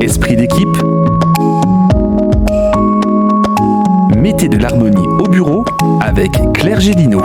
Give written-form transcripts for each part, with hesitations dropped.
Esprit d'équipe. Mettez de l'harmonie au bureau avec Claire Gélineau.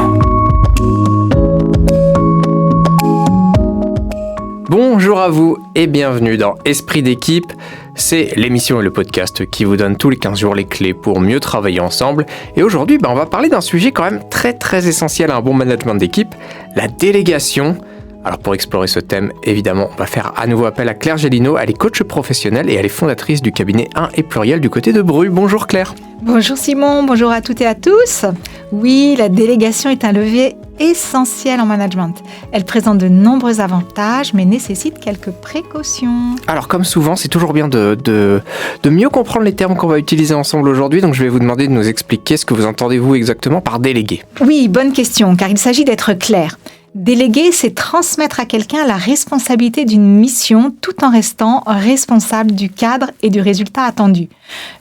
Bonjour à vous et bienvenue dans Esprit d'équipe. C'est l'émission et le podcast qui vous donne tous les 15 jours les clés pour mieux travailler ensemble. Et aujourd'hui, on va parler d'un sujet quand même très essentiel à un bon management d'équipe, la délégation. Alors pour explorer ce thème, évidemment, on va faire à nouveau appel à Claire Gélineau. Elle est coach professionnelle et elle est fondatrice du cabinet 1 et Pluriel du côté de Bru. Bonjour Claire. Bonjour Simon, bonjour à toutes et à tous. Oui, la délégation est un levier essentiel en management. Elle présente de nombreux avantages, mais nécessite quelques précautions. Alors comme souvent, c'est toujours bien de mieux comprendre les termes qu'on va utiliser ensemble aujourd'hui. Donc je vais vous demander de nous expliquer ce que vous entendez vous exactement par déléguer. Oui, bonne question, car il s'agit d'être clair. Déléguer, c'est transmettre à quelqu'un la responsabilité d'une mission tout en restant responsable du cadre et du résultat attendu.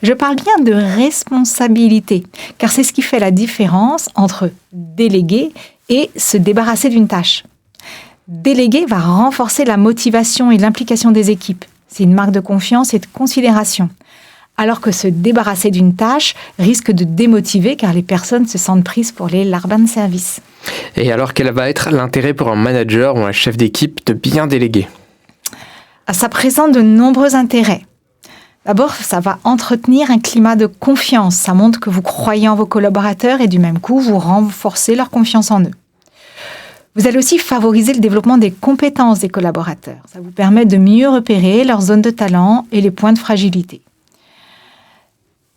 Je parle bien de responsabilité, car c'est ce qui fait la différence entre déléguer et se débarrasser d'une tâche. Déléguer va renforcer la motivation et l'implication des équipes. C'est une marque de confiance et de considération. Alors que se débarrasser d'une tâche risque de démotiver car les personnes se sentent prises pour les larbins de service. Et alors, quel va être l'intérêt pour un manager ou un chef d'équipe de bien déléguer ? Ça présente de nombreux intérêts. D'abord, ça va entretenir un climat de confiance. Ça montre que vous croyez en vos collaborateurs et du même coup, vous renforcez leur confiance en eux. Vous allez aussi favoriser le développement des compétences des collaborateurs. Ça vous permet de mieux repérer leurs zones de talent et les points de fragilité.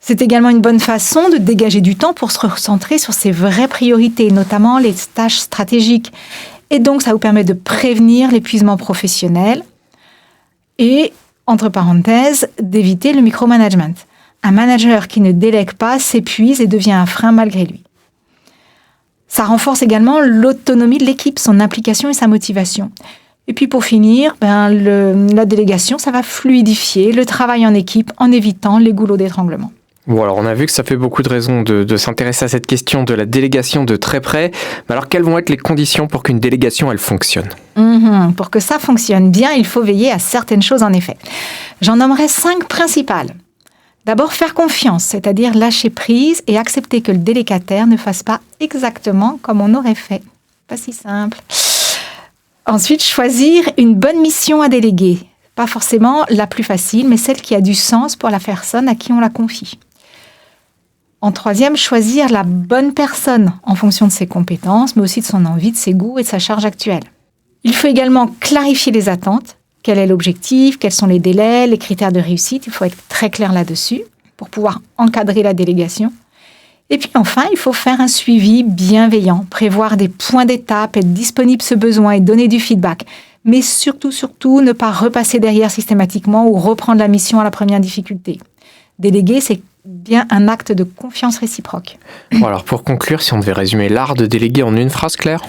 C'est également une bonne façon de dégager du temps pour se recentrer sur ses vraies priorités, notamment les tâches stratégiques. Et donc, ça vous permet de prévenir l'épuisement professionnel et, entre parenthèses, d'éviter le micromanagement. Un manager qui ne délègue pas s'épuise et devient un frein malgré lui. Ça renforce également l'autonomie de l'équipe, son implication et sa motivation. Et puis pour finir, la délégation, ça va fluidifier le travail en équipe en évitant les goulots d'étranglement. Bon, alors on a vu que ça fait beaucoup de raisons de s'intéresser à cette question de la délégation de très près. Mais alors, quelles vont être les conditions pour qu'une délégation, elle fonctionne ? Pour que ça fonctionne bien, il faut veiller à certaines choses en effet. J'en nommerai 5 principales. D'abord, faire confiance, c'est-à-dire lâcher prise et accepter que le délégataire ne fasse pas exactement comme on aurait fait. Pas si simple. Ensuite, choisir une bonne mission à déléguer. Pas forcément la plus facile, mais celle qui a du sens pour la personne à qui on la confie. En troisième, choisir la bonne personne en fonction de ses compétences, mais aussi de son envie, de ses goûts et de sa charge actuelle. Il faut également clarifier les attentes. Quel est l'objectif ? Quels sont les délais, les critères de réussite ? Il faut être très clair là-dessus pour pouvoir encadrer la délégation. Et puis enfin, il faut faire un suivi bienveillant, prévoir des points d'étape, être disponible ce besoin et donner du feedback. Mais surtout, ne pas repasser derrière systématiquement ou reprendre la mission à la première difficulté. Déléguer, c'est bien un acte de confiance réciproque. Bon, alors pour conclure, si on devait résumer l'art de déléguer en une phrase, Claire ?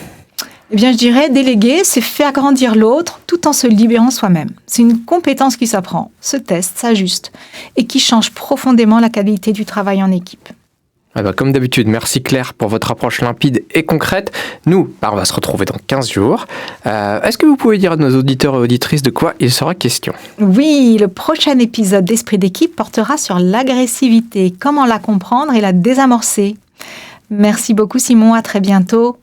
Eh bien, je dirais, déléguer, c'est faire grandir l'autre tout en se libérant soi-même. C'est une compétence qui s'apprend, se teste, s'ajuste et qui change profondément la qualité du travail en équipe. Comme d'habitude, merci Claire pour votre approche limpide et concrète. Nous, on va se retrouver dans 15 jours. Est-ce que vous pouvez dire à nos auditeurs et auditrices de quoi il sera question ? Oui, le prochain épisode d'Esprit d'équipe portera sur l'agressivité, comment la comprendre et la désamorcer. Merci beaucoup Simon, à très bientôt.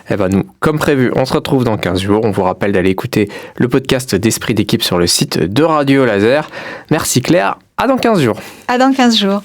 Nous, comme prévu, on se retrouve dans 15 jours. On vous rappelle d'aller écouter le podcast d'Esprit d'équipe sur le site de Radio Laser. Merci Claire, à dans 15 jours. À dans 15 jours.